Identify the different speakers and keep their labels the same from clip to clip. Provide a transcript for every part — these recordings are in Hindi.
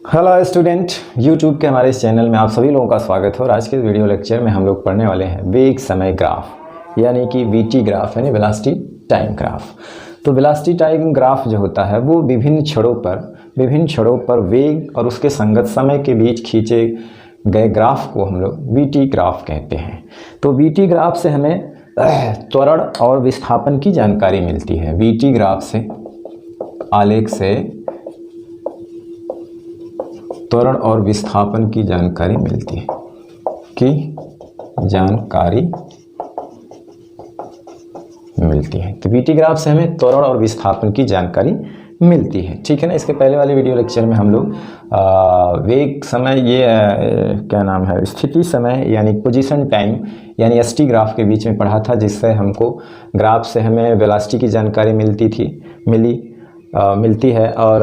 Speaker 1: हेलो स्टूडेंट, यूट्यूब के हमारे इस चैनल में आप सभी लोगों का स्वागत है। और आज के वीडियो लेक्चर में हम लोग पढ़ने वाले हैं वेग समय ग्राफ यानी कि वीटी ग्राफ यानी वेलोसिटी टाइम ग्राफ। तो वेलोसिटी टाइम ग्राफ जो होता है वो विभिन्न क्षणों पर वेग और उसके संगत समय के बीच खींचे गए ग्राफ को हम लोग वीटी ग्राफ कहते हैं। तो वीटी ग्राफ से हमें त्वरण और विस्थापन की जानकारी मिलती है। वीटी ग्राफ से, आलेख से त्वरण और विस्थापन की जानकारी मिलती है तो वीटी ग्राफ से हमें त्वरण और विस्थापन की जानकारी मिलती है, ठीक है ना। इसके पहले वाले वीडियो लेक्चर में हम लोग वेग समय, ये क्या नाम है, स्थिति समय यानी पोजीशन टाइम यानी एसटी ग्राफ के बीच में पढ़ा था, जिससे हमको ग्राफ से हमें वेलोसिटी की जानकारी मिलती है। और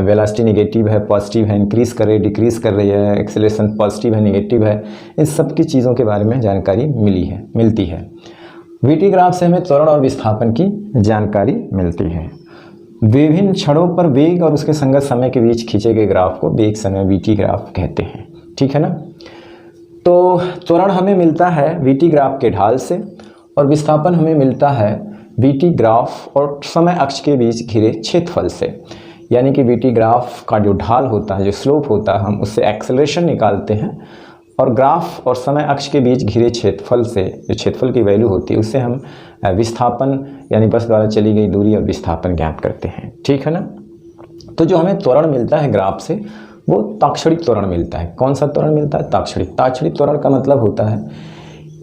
Speaker 1: वेलोसिटी नेगेटिव है, पॉजिटिव है, इंक्रीज कर रही है, डिक्रीज कर रही है, एक्सेलरेशन पॉजिटिव है, नेगेटिव है, इन सब की चीज़ों के बारे में जानकारी मिलती है। वीटी ग्राफ से हमें त्वरण और विस्थापन की जानकारी मिलती है। विभिन्न क्षणों पर वेग और उसके संगत समय के बीच खींचे गए ग्राफ को वेग समय वीटी ग्राफ कहते हैं, ठीक है ना। तो त्वरण हमें मिलता है वीटी ग्राफ के ढाल से और विस्थापन हमें मिलता है वीटी ग्राफ और समय अक्ष के बीच घिरे क्षेत्रफल से। यानी कि वीटी ग्राफ का जो ढाल होता है, जो स्लोप होता है, हम उससे एक्सेलरेशन निकालते हैं और ग्राफ और समय अक्ष के बीच घिरे क्षेत्रफल से, जो क्षेत्रफल की वैल्यू होती है, उससे हम विस्थापन यानी बस द्वारा चली गई दूरी और विस्थापन ज्ञात करते हैं, ठीक है ना। तो जो हमें त्वरण मिलता है ग्राफ से वो ताक्षणिक त्वरण मिलता है। कौन सा त्वरण मिलता है? ताक्षणिक त्वरण का मतलब होता है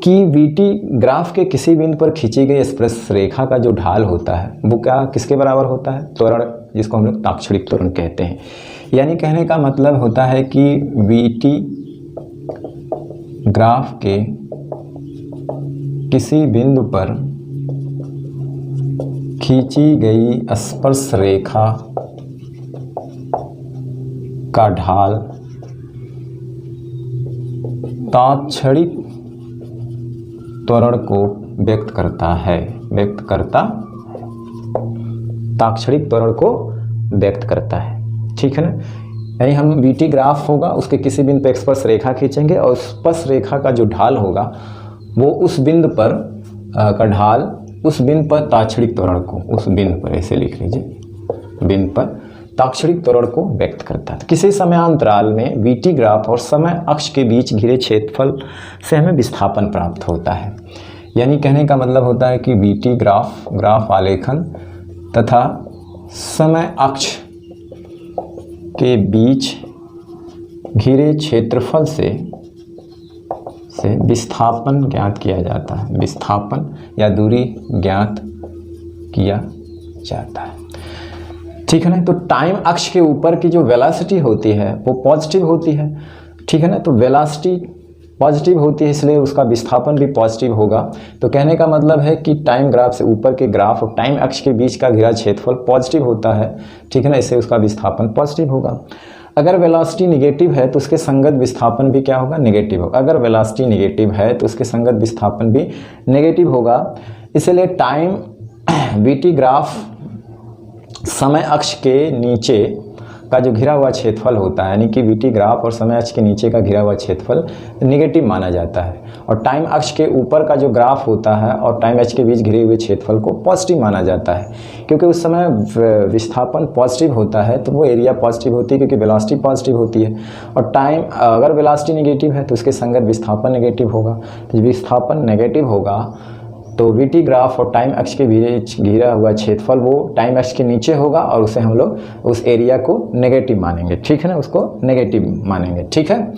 Speaker 1: कि वीटी ग्राफ के किसी बिंदु पर खींची गई स्पर्श रेखा का जो ढाल होता है वो किसके बराबर होता है? त्वरण, जिसको हम लोग ताक्षणिक त्वरण कहते हैं। यानी कहने का मतलब होता है कि वीटी ग्राफ के किसी बिंदु पर खींची गई स्पर्श रेखा का ढाल ताक्षणिक त्वरण को व्यक्त करता है, ठीक है ना। यानी हम वीटी ग्राफ होगा, उसके किसी बिंदु पर स्पर्श रेखा खींचेंगे और स्पर्श रेखा का जो ढाल होगा वो उस बिंदु पर का ढाल, उस बिंदु पर ताक्षणिक त्वरण को, उस बिंदु पर ऐसे लिख लीजिए, बिंदु पर ताक्षणिक त्वरण को व्यक्त करता है। तो किसी समयांतराल में वीटी ग्राफ और समय अक्ष के बीच घिरे क्षेत्रफल से हमें विस्थापन प्राप्त होता है। यानी कहने का मतलब होता है कि वीटी ग्राफ आलेखन तथा समय अक्ष के बीच घिरे क्षेत्रफल से विस्थापन ज्ञात किया जाता है, विस्थापन या दूरी ज्ञात किया जाता है, ठीक है ना। तो टाइम अक्ष के ऊपर की जो वेलोसिटी होती है वो पॉजिटिव होती है, ठीक है ना। तो वेलोसिटी पॉजिटिव होती है, इसलिए उसका विस्थापन भी पॉजिटिव होगा। तो कहने का मतलब है कि टाइम ग्राफ से ऊपर के ग्राफ और टाइम अक्ष के बीच का घिरा क्षेत्रफल पॉजिटिव होता है, ठीक है ना, इससे उसका विस्थापन पॉजिटिव होगा। अगर वेलोसिटी नेगेटिव है तो उसके संगत विस्थापन भी क्या होगा? नेगेटिव होगा। अगर वेलोसिटी नेगेटिव है तो उसके संगत विस्थापन भी नेगेटिव होगा। इसलिए टाइम वीटी ग्राफ समय अक्ष के नीचे का जो घिरा हुआ क्षेत्रफल होता है, यानी कि वीटी ग्राफ और समय अक्ष के नीचे का घिरा हुआ क्षेत्रफल नेगेटिव माना जाता है। और टाइम अक्ष के ऊपर का जो ग्राफ होता है और टाइम अक्ष के बीच घिरे हुए क्षेत्रफल को पॉजिटिव माना जाता है, क्योंकि उस समय विस्थापन पॉजिटिव होता है तो वो एरिया पॉजिटिव होती है, क्योंकि वेलोसिटी पॉजिटिव होती है। और टाइम, अगर वेलोसिटी नेगेटिव है तो उसके संगत विस्थापन नेगेटिव होगा। तो विस्थापन नेगेटिव होगा तो वीटी ग्राफ और टाइम अक्ष के बीच घिरा हुआ क्षेत्रफल वो टाइम अक्ष के नीचे होगा और उसे हम लोग उस एरिया को नेगेटिव मानेंगे, ठीक है ना, उसको नेगेटिव मानेंगे, ठीक है।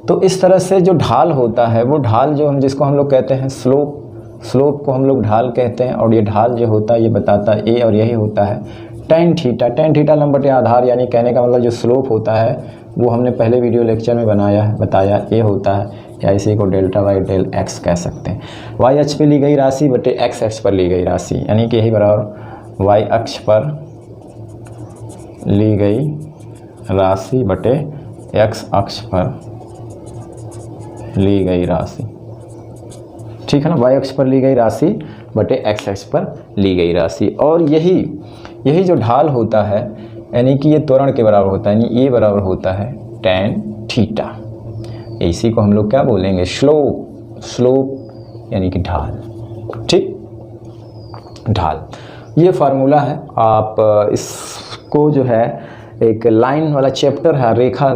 Speaker 1: तो इस तरह से जो ढाल होता है वो ढाल जिसको हम लोग कहते हैं स्लोप को हम लोग ढाल कहते हैं। और ये ढाल जो होता है ये बताता है ए, और यही होता है टेन थीटा लंबटे आधार। यानी कहने का मतलब जो स्लोप होता है वो हमने पहले वीडियो लेक्चर में बताया ए होता है, या इसी को डेल्टा वाई डेल एक्स कह सकते हैं। वाई अक्ष पे ली गई राशि बटे एक्स अक्ष पर ली गई राशि, यानी कि यही बराबर वाई अक्ष पर ली गई राशि बटे एक्स अक्ष पर ली गई राशि, ठीक है ना। वाई अक्ष पर ली गई राशि बटे एक्स अक्ष पर ली गई राशि। और यही जो ढाल होता है यानी कि ये त्वरण के बराबर होता है, यानी ये बराबर होता है tan थीटा। इसी को हम लोग क्या बोलेंगे, स्लोप यानी कि ढाल। ठीक, ढाल ये फार्मूला है। आप इसको जो है एक लाइन वाला चैप्टर है, रेखा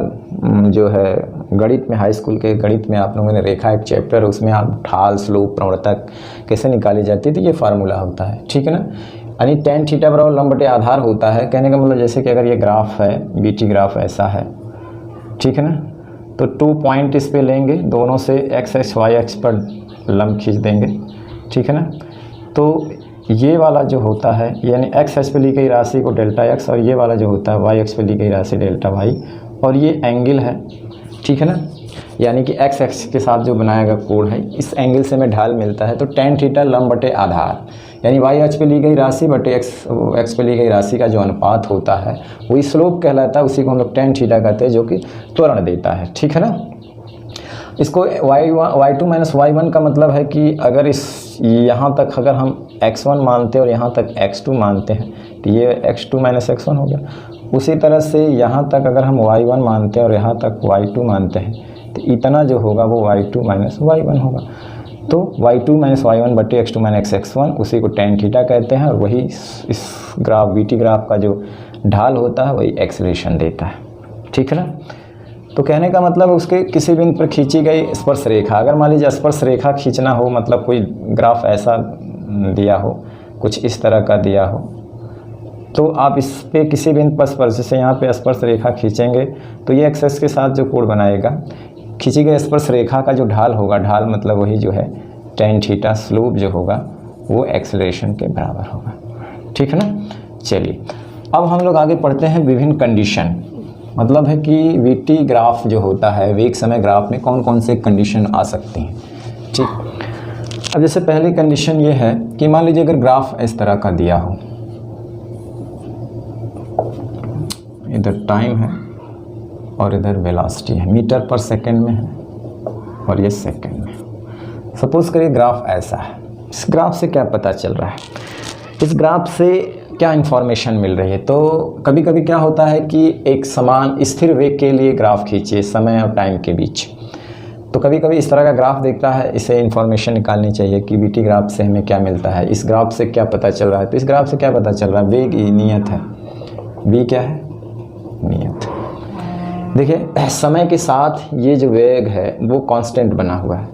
Speaker 1: जो है गणित में, हाई स्कूल के गणित में आप लोगों ने रेखा एक चैप्टर, उसमें आप ढाल, स्लोप, प्रवणतक कैसे निकाली जाती है, तो ये फार्मूला होता है। ठीक है ना, यानी tan थीटा बराबर लंब बटे आधार होता है। कहने का मतलब जैसे कि अगर ये ग्राफ है, बीटी ग्राफ ऐसा है, ठीक है ना, तो 2 पॉइंट इस पे लेंगे, दोनों से x एक्स वाई एक्स पर लंब खींच देंगे। ठीक है ना, तो ये वाला जो होता है यानी x एक्स पे ली गई राशि को डेल्टा x, और ये वाला जो होता है y एक्स पे ली गई राशि डेल्टा y, और ये एंगल है। ठीक है ना, यानी कि x एक्स के साथ जो बनाया गया कोण है, इस एंगल से हमें ढाल मिलता है। तो tan थीटा लंब बटे आधार, यानी y एक्स पे ली गई राशि बटे x पे ली गई राशि का जो अनुपात होता है वही स्लोप कहलाता है। उसी को हम लोग tan थीटा कहते हैं, जो कि त्वरण देता है। ठीक है ना, इसको y2 माइनस y1 का मतलब है कि अगर इस यहाँ तक अगर हम x1 मानते हैं और यहाँ तक x2 मानते हैं, तो ये x2 माइनस x1 हो गया। उसी तरह से यहाँ तक अगर हम y1 मानते हैं और यहाँ तक y2 मानते हैं, तो इतना जो होगा वो y2 माइनस y1 होगा। तो y2 माइनस y1 बटे x2 माइनस x1, उसी को tan थीटा कहते हैं। और वही इस ग्राफ बीटी ग्राफ का जो ढाल होता है वही एक्सेलरेशन देता है। ठीक है ना, तो कहने का मतलब उसके किसी बिंदु पर खींची गई स्पर्श रेखा, अगर मान लीजिए स्पर्श रेखा खींचना हो, मतलब कोई ग्राफ ऐसा दिया हो, कुछ इस तरह का दिया हो, तो आप इस पे किसी बिंदु पर स्पर्श, जैसे यहाँ पे स्पर्श रेखा खींचेंगे तो ये एक्सेस के साथ जो कोण बनाएगा, खींची गई स्पर्श रेखा का जो ढाल होगा, ढाल मतलब वही जो है tan थीटा, स्लोप जो होगा वो एक्सेलरेशन के बराबर होगा। ठीक है ना, चलिए अब हम लोग आगे पढ़ते हैं विभिन्न कंडीशन, मतलब है कि वीटी ग्राफ जो होता है, वेग समय ग्राफ में कौन कौन से कंडीशन आ सकती हैं। ठीक, अब जैसे पहली कंडीशन ये है कि मान लीजिए अगर ग्राफ इस तरह का दिया हो, इधर टाइम है और इधर वेलोसिटी है, मीटर पर सेकंड में है और ये सेकंड में। सपोज करिए ग्राफ ऐसा है। इस ग्राफ से क्या पता चल रहा है, इस ग्राफ से क्या इन्फॉर्मेशन मिल रही है। तो कभी कभी क्या होता है कि एक समान स्थिर वेग के लिए ग्राफ खींचिए समय और टाइम के बीच, तो कभी कभी इस तरह का ग्राफ देखता है, इसे इन्फॉर्मेशन निकालनी चाहिए कि बीटी ग्राफ से हमें क्या मिलता है, इस ग्राफ से क्या पता चल रहा है। तो इस ग्राफ से क्या पता चल रहा है, वेग नियत है, बी क्या है, नियत। देखिए समय के साथ ये जो वेग है वो कांस्टेंट बना हुआ है।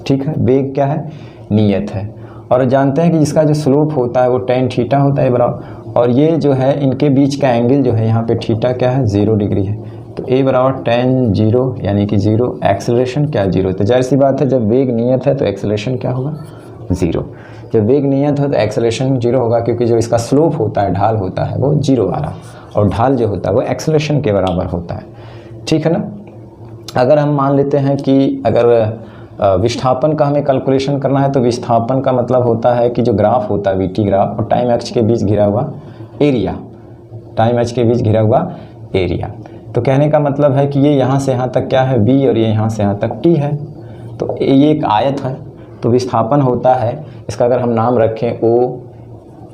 Speaker 1: ठीक है, वेग क्या है, नियत है। और जानते हैं कि जिसका जो स्लोप होता है वो tan थीटा होता है बराबर, और ये जो है इनके बीच का एंगल जो है यहाँ पे थीटा क्या है, 0 डिग्री है। तो a बराबर tan 0 यानी कि 0, एक्सेलरेशन क्या 0। तो जाहिर सी बात है जब वेग नियत है तो एक्सेलरेशन क्या होगा, 0। जब वेग नियत है तो एक्सेलरेशन 0 होगा, क्योंकि जो इसका स्लोप होता है, ढाल होता है वो 0 वाला, और ढाल जो होता है वो एक्सेलरेशन के बराबर होता है। ठीक है ना, अगर हम मान लेते हैं कि अगर विस्थापन का हमें कैलकुलेशन करना है, तो विस्थापन का मतलब होता है कि जो ग्राफ होता है वीटी ग्राफ और टाइम एक्स के बीच घिरा हुआ एरिया, टाइम एक्स के बीच घिरा हुआ एरिया। तो कहने का मतलब है कि ये यहाँ से यहाँ तक क्या है, बी, और ये यहाँ से यहाँ तक टी है। तो ये एक आयत है, तो विस्थापन होता है, इसका अगर हम नाम रखें ओ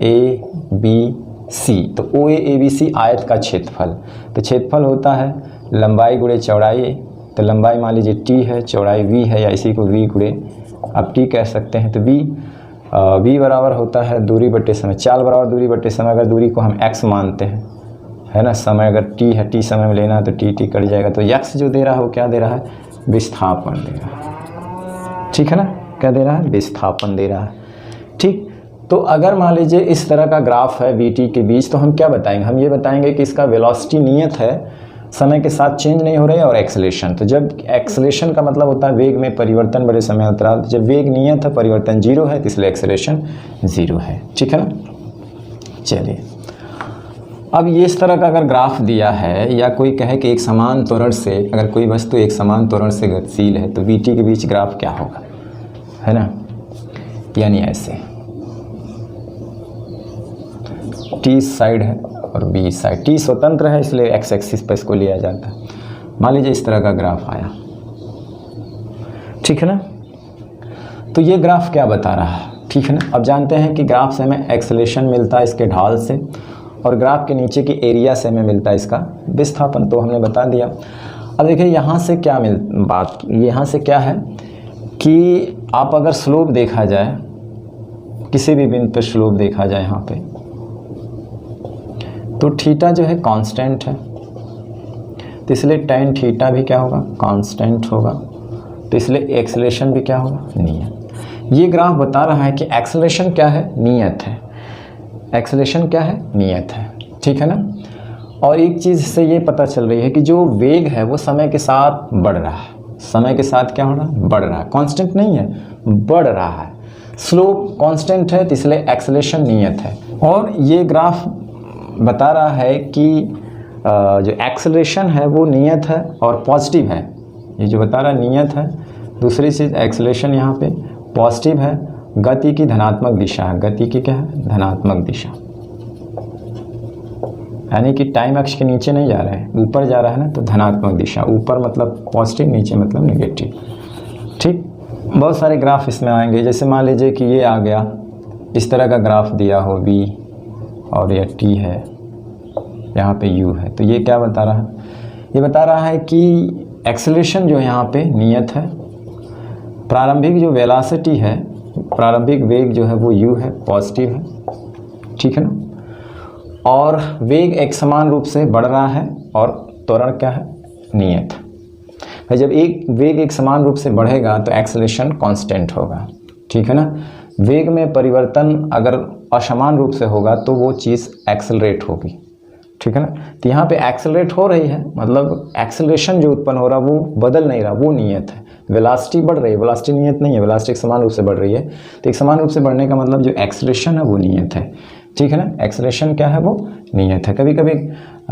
Speaker 1: ए बी सी, तो ओ ए बी सी आयत का क्षेत्रफल। तो क्षेत्रफल होता है लंबाई गुणे चौड़ाई, तो लंबाई मान लीजिए टी है, चौड़ाई वी है, या इसी को वी गुणे आप टी कह सकते हैं। तो वी बराबर होता है दूरी बटे समय, चाल बराबर दूरी बटे समय। अगर दूरी को हम x मानते हैं, है ना, समय अगर t है, t समय में लेना है तो t कट जाएगा। तो x जो दे रहा है वो क्या दे रहा है, विस्थापन दे रहा है। ठीक है ना, क्या दे रहा है, विस्थापन दे रहा है। ठीक, तो अगर मान लीजिए इस तरह का ग्राफ है वीटी के बीच, तो हम क्या बताएंगे, हम ये बताएंगे कि इसका वेलोसिटी नियत है, समय के साथ चेंज नहीं हो रही है, और एक्सेलरेशन। तो जब एक्सेलरेशन का मतलब होता है वेग में परिवर्तन बड़े समय अंतराल, जब वेग नियत है, परिवर्तन 0 है, तो इसलिए एक्सेलरेशन 0 है। ठीक है ना, चलिए अब ये इस तरह का अगर ग्राफ दिया है, या कोई कहे कि एक समान त्वरण से अगर कोई वस्तु एक समान त्वरण से गतिशील है, तो वीटी के बीच ग्राफ क्या होगा, है ना, यानी ऐसे टी साइड है और बी साइड, टी स्वतंत्र है इसलिए एक्स एक्सिस पर इसको लिया जाता है। मान लीजिए इस तरह का ग्राफ आया, ठीक है ना, तो ये ग्राफ क्या बता रहा है। ठीक है ना, अब जानते हैं कि ग्राफ से हमें एक्सेलरेशन मिलता है इसके ढाल से, और ग्राफ के नीचे की एरिया से हमें मिलता है इसका विस्थापन, तो हमने बता दिया। अब देखिए यहाँ से क्या यहाँ से क्या है कि आप अगर स्लोप देखा जाए, किसी भी बिंदु पर स्लोप देखा जाए यहाँ पे, तो थीटा जो है कांस्टेंट है, तो इसलिए tan थीटा भी क्या होगा, कांस्टेंट होगा, तो इसलिए एक्सेलरेशन भी क्या होगा, नियत। ये ग्राफ बता रहा है कि एक्सेलरेशन क्या है, नियत है। एक्सेलरेशन क्या है, नियत है, ठीक है ना। और एक चीज़ से ये पता चल रही है कि जो वेग है वो समय के साथ बढ़ रहा है। समय के साथ क्या हो रहा है, बढ़ रहा है, कांस्टेंट नहीं है, बढ़ रहा है। स्लोप कांस्टेंट है, तो इसलिए एक्सेलरेशन नियत है। और ये ग्राफ बता रहा है कि जो एक्सेलरेशन है वो नियत है और पॉजिटिव है। ये जो बता रहा है नियत है। दूसरी चीज़, एक्सेलरेशन यहाँ पे पॉजिटिव है, गति की धनात्मक दिशा है। गति की क्या है, धनात्मक दिशा, यानी कि टाइम अक्ष के नीचे नहीं जा रहा है, ऊपर जा रहा है ना, तो धनात्मक दिशा। ऊपर मतलब पॉजिटिव, नीचे मतलब नेगेटिव, ठीक। बहुत सारे ग्राफ इसमें आएंगे। जैसे मान लीजिए कि ये आ गया, इस तरह का ग्राफ दिया हो v और यह t है, यहाँ पे u है, तो ये क्या बता रहा है, ये बता रहा है कि एक्सेलरेशन जो यहाँ पे नियत है। प्रारंभिक जो वेलोसिटी है, प्रारंभिक वेग जो है वो u है, पॉजिटिव है, ठीक है ना। और वेग एक समान रूप से बढ़ रहा है और त्वरण क्या है, नियत। भाई जब एक वेग एक समान रूप से बढ़ेगा तो एक्सेलरेशन कांस्टेंट होगा, ठीक है ना। वेग में परिवर्तन अगर असमान रूप से होगा तो वो चीज़ एक्सेलरेट होगी, ठीक है ना। तो यहाँ पे एक्सेलरेट हो रही है, मतलब एक्सेलरेशन जो उत्पन्न हो रहा वो बदल नहीं रहा, वो नियत है। वेलोसिटी बढ़ रही है, वेलोसिटी नियत नहीं है, वेलोसिटी एक समान रूप से बढ़ रही है। तो एक समान रूप से बढ़ने का मतलब जो एक्सेलरेशन है वो नियत है, ठीक है ना। एक्सेलरेशन क्या है, वो नियत है। कभी कभी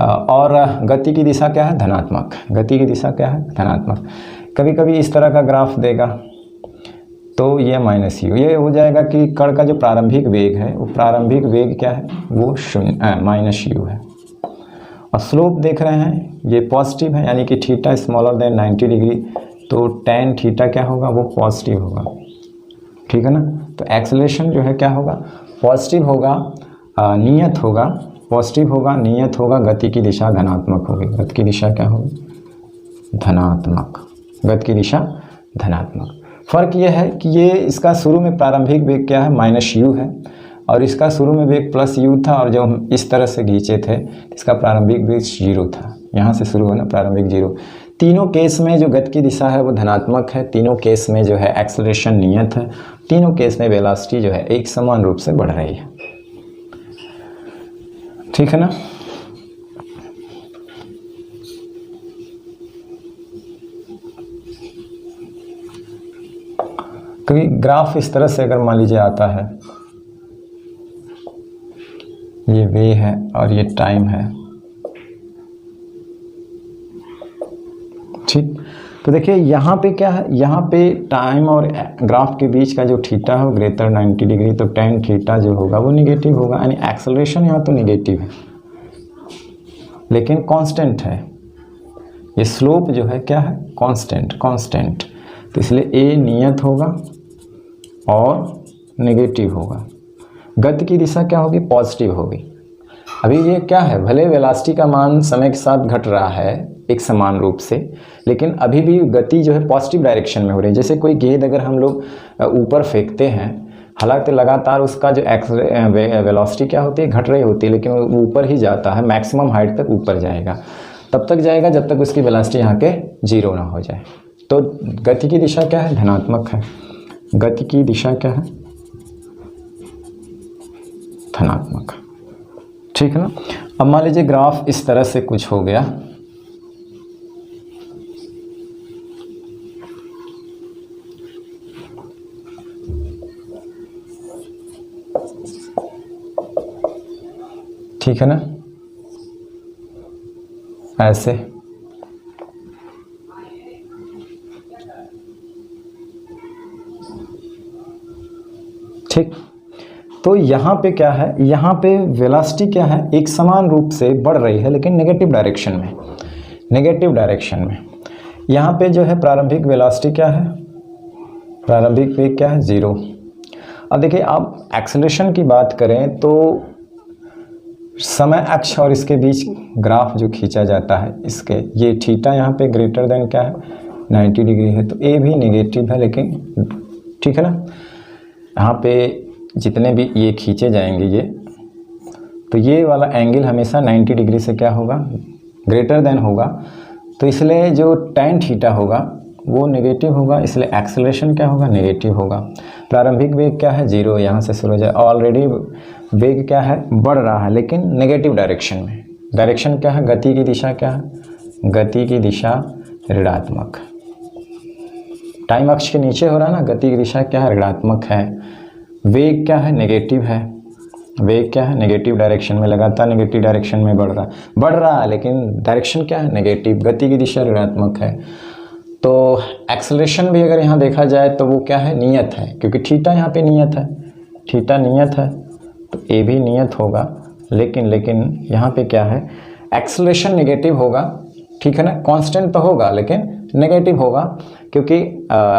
Speaker 1: और गति की दिशा क्या है, धनात्मक। गति की दिशा क्या है, धनात्मक। कभी कभी इस तरह का ग्राफ देगा तो ये माइनस यू, ये हो जाएगा कि कण का जो प्रारंभिक वेग है वो प्रारंभिक वेग क्या है, वो माइनस यू है। और स्लोप देख रहे हैं ये पॉजिटिव है, यानी कि थीटा स्मॉलर देन 90 डिग्री, तो tan थीटा क्या होगा, वो पॉजिटिव होगा, ठीक है ना। तो एक्सेलरेशन जो है क्या होगा, पॉजिटिव होगा, नियत होगा, पॉजिटिव होगा, नियत होगा, गति की दिशा धनात्मक होगी। गति की दिशा क्या होगी, धनात्मक। गति की दिशा धनात्मक। फर्क यह है कि ये इसका शुरू में प्रारंभिक वेग क्या है, माइनस यू है, और इसका शुरू में वेग प्लस यू था, और जब हम इस तरह से खींचे थे इसका प्रारंभिक वेग 0 था। यहाँ से शुरू होना प्रारंभिक 0। तीनों केस में जो गति की दिशा है वो धनात्मक है, तीनों केस में जो है एक्सेलरेशन नियत है, तीनों केस में वेलोसिटी जो है एक समान रूप से बढ़ रही है, ठीक है ना। कभी ग्राफ इस तरह से अगर मान लीजिए आता है, ये वे है और ये टाइम है, ठीक। तो देखिए यहाँ पे क्या है, यहाँ पे टाइम और ग्राफ के बीच का जो थीटा है वो ग्रेटर 90 डिग्री, तो tan थीटा जो होगा वो निगेटिव होगा, यानी एक्सेलरेशन यहाँ तो निगेटिव है लेकिन कांस्टेंट है। ये स्लोप जो है क्या है, कांस्टेंट, तो इसलिए a नियत होगा और नेगेटिव होगा। गति की दिशा क्या होगी, पॉजिटिव होगी। अभी ये क्या है, भले वेलोसिटी का मान समय के साथ घट रहा है एक समान रूप से, लेकिन अभी भी गति जो है पॉजिटिव डायरेक्शन में हो रही है। जैसे कोई गेंद अगर हम लोग ऊपर फेंकते हैं, हालांकि लगातार उसका जो वेलोसिटी क्या होती है, घट रही होती है, लेकिन वो ऊपर ही जाता है, मैक्सिमम हाइट तक ऊपर जाएगा, तब तक जाएगा जब तक उसकी वेलोसिटी यहाँ के 0 ना हो जाए। तो गति की दिशा क्या है, धनात्मक है। गति की दिशा क्या है, धनात्मक, ठीक है ना। अब मान लीजिए ग्राफ इस तरह से कुछ हो गया, ठीक है ना, ऐसे। ठीक, तो यहाँ पे क्या है, यहाँ पे वेलोसिटी क्या है, एक समान रूप से बढ़ रही है लेकिन नेगेटिव डायरेक्शन में। यहाँ पे जो है प्रारंभिक वेलोसिटी क्या है, प्रारंभिक वेग क्या है, 0। अब देखिए आप एक्सेलरेशन की बात करें तो समय अक्ष और इसके बीच ग्राफ जो खींचा जाता है, इसके ये थीटा यहाँ पे ग्रेटर देन क्या है 90 डिग्री है, तो ए भी नेगेटिव है, लेकिन ठीक है ना। यहाँ पे जितने भी ये खींचे जाएंगे ये, तो ये वाला एंगल हमेशा 90 डिग्री से क्या होगा ग्रेटर देन होगा, तो इसलिए जो tan थीटा होगा वो नेगेटिव होगा, इसलिए एक्सेलरेशन क्या होगा नेगेटिव होगा। प्रारंभिक वेग क्या है 0, यहाँ से शुरू हो जाए। ऑलरेडी वेग क्या है बढ़ रहा है लेकिन नेगेटिव डायरेक्शन में। डायरेक्शन क्या है, गति की दिशा क्या है, गति की दिशा ऋणात्मक। टाइम अक्ष के नीचे हो रहा है ना, गति की दिशा क्या है ऋणात्मक है। वेग क्या है नेगेटिव है, वेग क्या है नेगेटिव डायरेक्शन में, लगातार नेगेटिव डायरेक्शन में बढ़ रहा है लेकिन डायरेक्शन क्या है नेगेटिव, गति की दिशा ऋणात्मक है। तो एक्सेलरेशन भी अगर यहाँ देखा जाए तो वो क्या है नियत है, क्योंकि थीटा यहाँ पे नियत है, थीटा नियत है तो ए भी नियत होगा, लेकिन यहाँ पे क्या है एक्सेलरेशन नेगेटिव होगा, ठीक है ना। कांस्टेंट तो होगा लेकिन नेगेटिव होगा, क्योंकि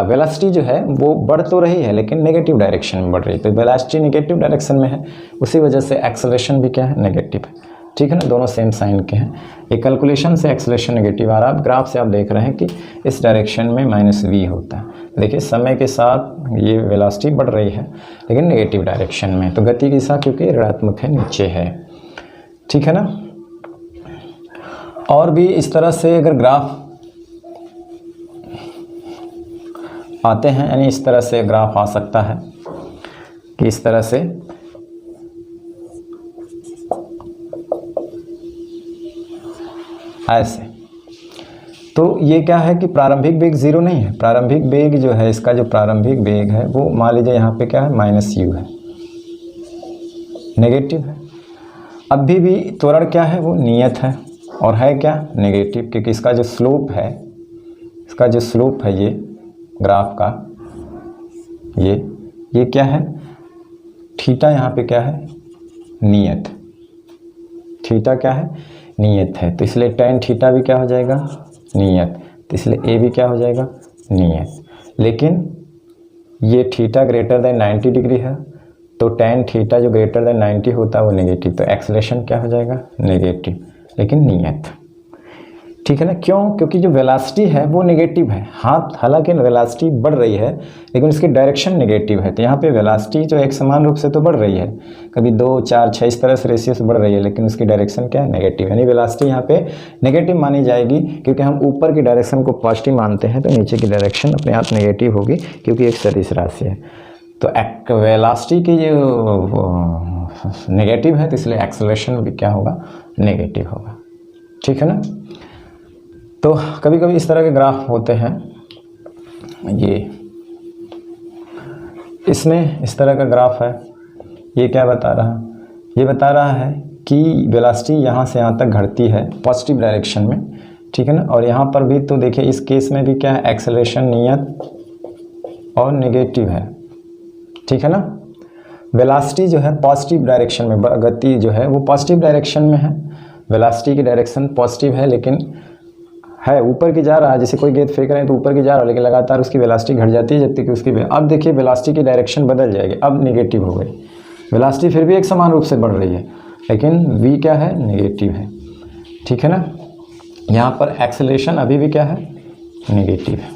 Speaker 1: वेलोसिटी जो है वो बढ़ तो रही है लेकिन नेगेटिव डायरेक्शन में बढ़ रही है, तो वेलोसिटी नेगेटिव डायरेक्शन में है, उसी वजह से एक्सेलरेशन भी क्या है नेगेटिव है, ठीक है ना। दोनों सेम साइन के हैं। ये कैलकुलेशन से एक्सेलरेशन नेगेटिव आ रहा है। ग्राफ से आप देख रहे हैं कि इस डायरेक्शन में -v होता है। देखिए समय के साथ ये वेलोसिटी बढ़ रही है लेकिन नेगेटिव डायरेक्शन में, तो गति की दिशा क्योंकि ऋणात्मक है नीचे है, ठीक है ना। और भी इस तरह से अगर ग्राफ आते हैं, यानी इस तरह से ग्राफ आ सकता है कि इस तरह से ऐसे। तो ये क्या है कि प्रारंभिक वेग 0 नहीं है, प्रारंभिक वेग जो है इसका जो प्रारंभिक वेग है वो मान लीजिए यहाँ पे क्या है -u है, नेगेटिव है। अभी भी त्वरण क्या है वो नियत है और है क्या नेगेटिव, क्योंकि इसका जो स्लोप है, इसका जो स्लोप है ये ग्राफ का, ये क्या है थीटा, यहाँ पे क्या है नियत, थीटा क्या है नियत है, तो इसलिए tan थीटा भी क्या हो जाएगा नियत, तो इसलिए ए भी क्या हो जाएगा नियत। लेकिन ये थीटा ग्रेटर देन 90 डिग्री है, तो tan थीटा जो ग्रेटर देन 90 होता है वो नेगेटिव, तो एक्सेलरेशन क्या हो जाएगा नेगेटिव, लेकिन नियत, ठीक है ना। क्यों, क्योंकि जो वेलोसिटी है वो नेगेटिव है। हालांकि वेलोसिटी बढ़ रही है लेकिन उसकी डायरेक्शन नेगेटिव है, तो यहाँ पे वेलोसिटी जो एक समान रूप से तो बढ़ रही है, कभी 2, 4, 6 इस तरह से रेशियो से बढ़ रही है, लेकिन उसकी डायरेक्शन क्या है नेगेटिव, यानी वेलोसिटी यहाँ पे नेगेटिव मानी जाएगी, क्योंकि हम ऊपर की डायरेक्शन को पॉजिटिव मानते हैं, तो नीचे की डायरेक्शन अपने आप नेगेटिव होगी क्योंकि एक सदिश राशि है। तो वेलोसिटी की जो नेगेटिव है तो इसलिए एक्सेलरेशन भी क्या होगा नेगेटिव होगा, ठीक है ना। तो कभी कभी इस तरह के ग्राफ होते हैं, ये इसमें इस तरह का ग्राफ है, ये क्या बता रहा है, ये बता रहा है कि वेलोसिटी यहाँ से यहाँ तक घटती है पॉजिटिव डायरेक्शन में, ठीक है ना। और यहाँ पर भी तो देखिए इस केस में भी क्या है एक्सेलरेशन नियत और नेगेटिव है, ठीक है ना। वेलोसिटी जो है पॉजिटिव डायरेक्शन में, गति जो है वो पॉजिटिव डायरेक्शन में है, वेलोसिटी की डायरेक्शन पॉजिटिव है लेकिन है ऊपर की जा रहा है, जैसे कोई गेंद फेंक रहे हैं तो ऊपर की जा रहा है, लेकिन लगातार उसकी वेलोसिटी घट जाती है जब तक कि उसकी, अब देखिए वेलोसिटी की डायरेक्शन बदल जाएगी, अब नेगेटिव हो गई, वेलोसिटी फिर भी एक समान रूप से बढ़ रही है लेकिन v क्या है नेगेटिव है, ठीक है ना। यहाँ पर एक्सेलरेशन अभी भी क्या है नेगेटिव है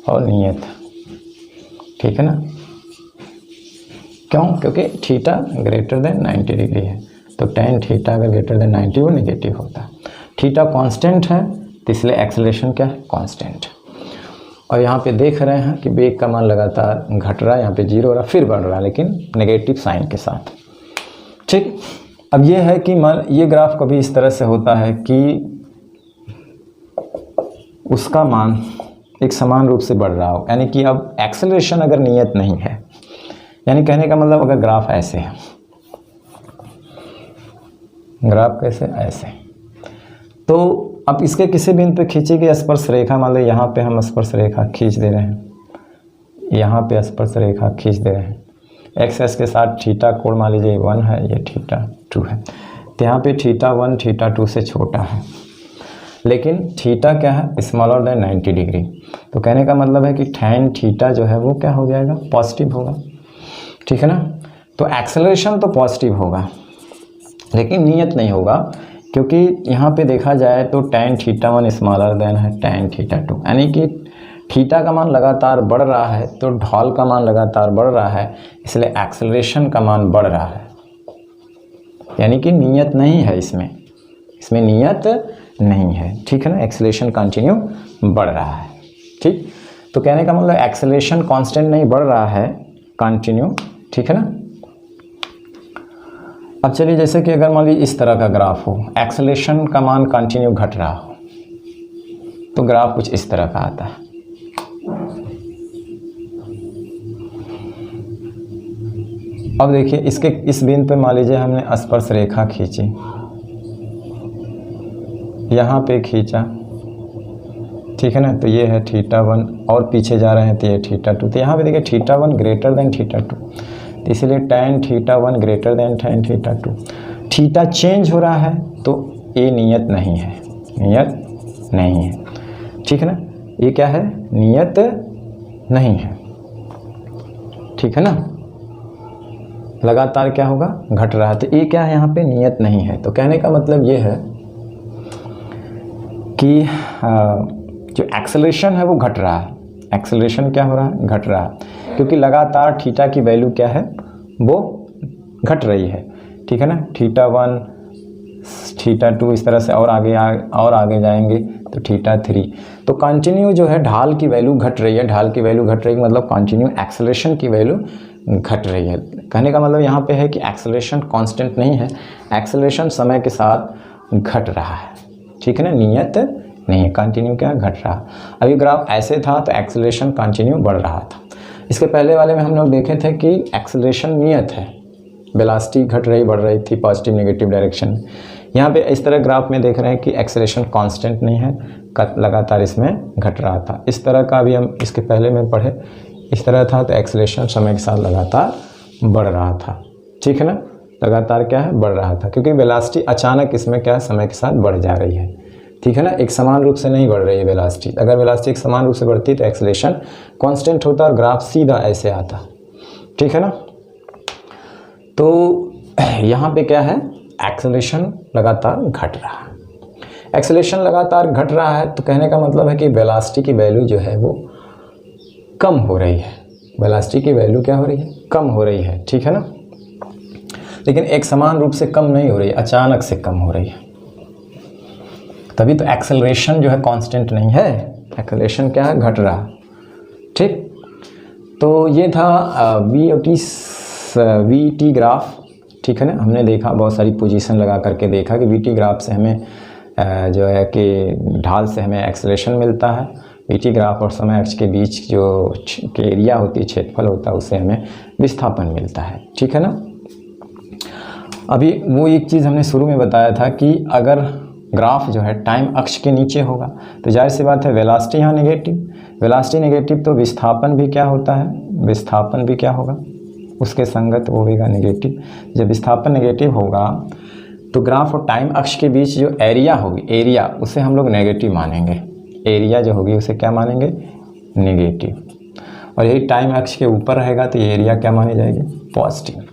Speaker 1: और नियत, ठीक है ना। क्यों, क्योंकि थीटा ग्रेटर देन 90 डिग्री है, तो tan थीटा अगर ग्रेटर देन 90 वो नेगेटिव होता है। थीटा कांस्टेंट है तो इसलिए एक्सेलरेशन क्या है कांस्टेंट। और यहाँ पे देख रहे हैं कि वेग का मान लगातार घट रहा है, यहाँ पे 0 हो रहा फिर बढ़ रहा है लेकिन नेगेटिव साइन के साथ, ठीक। अब ये है कि मान ये ग्राफ कभी इस तरह से होता है कि उसका मान एक समान रूप से बढ़ रहा हो, यानी कि अब एक्सेलरेशन अगर नियत नहीं है, यानी कहने का मतलब अगर ग्राफ ऐसे है, ग्राफ कैसे ऐसे, तो अब इसके किसी बिंदु पे खींची गई स्पर्श रेखा, मान लो यहाँ पे हम स्पर्श रेखा खींच दे रहे हैं, यहाँ पे स्पर्श रेखा खींच दे रहे हैं, एक्स के साथ थीटा कोण मान लीजिए 1 है, ये थीटा 2 है, तो यहाँ पे थीटा 1 थीटा 2 से छोटा है, लेकिन थीटा क्या है स्मॉलर देन 90 डिग्री, तो कहने का मतलब है कि tan थीटा जो है वो क्या हो जाएगा पॉजिटिव होगा, ठीक है ना। तो एक्सेलरेशन तो पॉजिटिव होगा, लेकिन नियत नहीं होगा, क्योंकि यहाँ पे देखा जाए तो tan θ1 स्मॉलर देन है tan θ2, यानी कि थीटा का मान लगातार बढ़ रहा है तो ढाल का मान लगातार बढ़ रहा है, इसलिए एक्सेलरेशन का मान बढ़ रहा है। यानी कि नियत नहीं है इसमें नियत नहीं है, ठीक है ना। एक्सेलरेशन कंटिन्यू बढ़ रहा है, ठीक। तो कहने का मतलब एक्सेलरेशन कांस्टेंट नहीं बढ़ रहा है, कंटिन्यू, ठीक है ना। अब चलिए, जैसे कि अगर मान लीजिए इस तरह का ग्राफ हो, एक्सेलरेशन का मान कंटिन्यू घट रहा हो, तो ग्राफ कुछ इस तरह का आता है। अब देखिए इसके इस बिंदु पे मान लीजिए हमने स्पर्श रेखा खींची, यहाँ पे खींचा, ठीक है ना। तो ये है θ1 और पीछे जा रहे हैं तो ये θ2। तो यहाँ पे देखिए θ1 ग्रेटर देन θ2, तो इसलिए tan θ1 greater than tan θ2। Theta change हो रहा है तो ये नियत नहीं है, नियत नहीं है, ठीक है ना। ये क्या है, नियत नहीं है, ठीक है ना। लगातार क्या होगा, घट रहा है, तो ये क्या है, यहाँ पे नियत नहीं है। तो कहने का मतलब ये है कि जो एक्सेलरेशन है वो घट रहा है। एक्सेलरेशन क्या हो रहा है, घट रहा है, क्योंकि लगातार थीटा की वैल्यू क्या है, वो घट रही है, ठीक है ना। θ1 θ2 इस तरह से और आगे जाएंगे तो θ3। तो कंटिन्यू जो है ढाल की वैल्यू घट रही है, ढाल की वैल्यू घट रही है मतलब कंटिन्यू एक्सेलरेशन की वैल्यू घट रही है। कहने का मतलब यहाँ पे है कि एक्सेलरेशन कांस्टेंट नहीं है, एक्सेलरेशन समय के साथ घट रहा है, ठीक है ना, नियत नहीं है, कंटिन्यू क्या घट रहा। अभी ग्राफ ऐसे था तो एक्सेलरेशन कंटिन्यू बढ़ रहा था। इसके पहले वाले में हम लोग देखे थे कि एक्सेलरेशन नियत है, वेलोसिटी घट रही बढ़ रही थी पॉजिटिव नेगेटिव डायरेक्शन। यहाँ पे इस तरह ग्राफ में देख रहे हैं कि एक्सेलरेशन कांस्टेंट नहीं है, लगातार इसमें घट रहा था। इस तरह का भी हम इसके पहले में पढ़े, इस तरह था तो एक्सेलरेशन समय के साथ लगातार बढ़ रहा था, ठीक है ना। लगातार क्या है, बढ़ रहा था, क्योंकि वेलोसिटी अचानक इसमें क्या है, समय के साथ बढ़ जा रही है, ठीक है ना। एक समान रूप से नहीं बढ़ रही है वेलोसिटी। अगर वेलोसिटी एक समान रूप से बढ़ती तो एक्सेलरेशन कांस्टेंट होता और ग्राफ सीधा ऐसे आता, ठीक है ना। तो यहाँ पे क्या है, एक्सेलरेशन लगातार घट रहा है। एक्सेलरेशन लगातार घट रहा है तो कहने का मतलब है कि वेलोसिटी की वैल्यू जो है वो कम हो रही है। वेलोसिटी की वैल्यू क्या हो रही है, कम हो रही है, ठीक है ना। लेकिन एक समान रूप से कम नहीं हो रही है, अचानक से कम हो रही है, तभी तो एक्सेलरेशन जो है कांस्टेंट नहीं है, एक्सेलरेशन क्या है, घट रहा, ठीक। तो ये था वी टी ग्राफ, ठीक है ना। हमने देखा बहुत सारी पोजीशन लगा करके देखा कि वी टी ग्राफ से हमें जो है कि ढाल से हमें एक्सेलरेशन मिलता है, वी टी ग्राफ और समय अक्ष के बीच जो एरिया होती है, क्षेत्रफल होता है, उससे हमें विस्थापन मिलता है, ठीक है ना। अभी वो एक चीज़ हमने शुरू में बताया था कि अगर ग्राफ जो है टाइम अक्ष के नीचे होगा तो जाहिर सी बात है वेलोसिटी यहाँ नेगेटिव, वेलोसिटी नेगेटिव तो विस्थापन भी क्या होता है, विस्थापन भी क्या होगा, उसके संगत वो होगा नेगेटिव। जब विस्थापन नेगेटिव होगा तो ग्राफ और टाइम अक्ष के बीच जो एरिया होगी, एरिया उसे हम लोग नेगेटिव मानेंगे, एरिया जो होगी उसे क्या मानेंगे, नेगेटिव। और यही टाइम अक्ष के ऊपर रहेगा तो ये एरिया क्या मानी जाएगी, पॉजिटिव।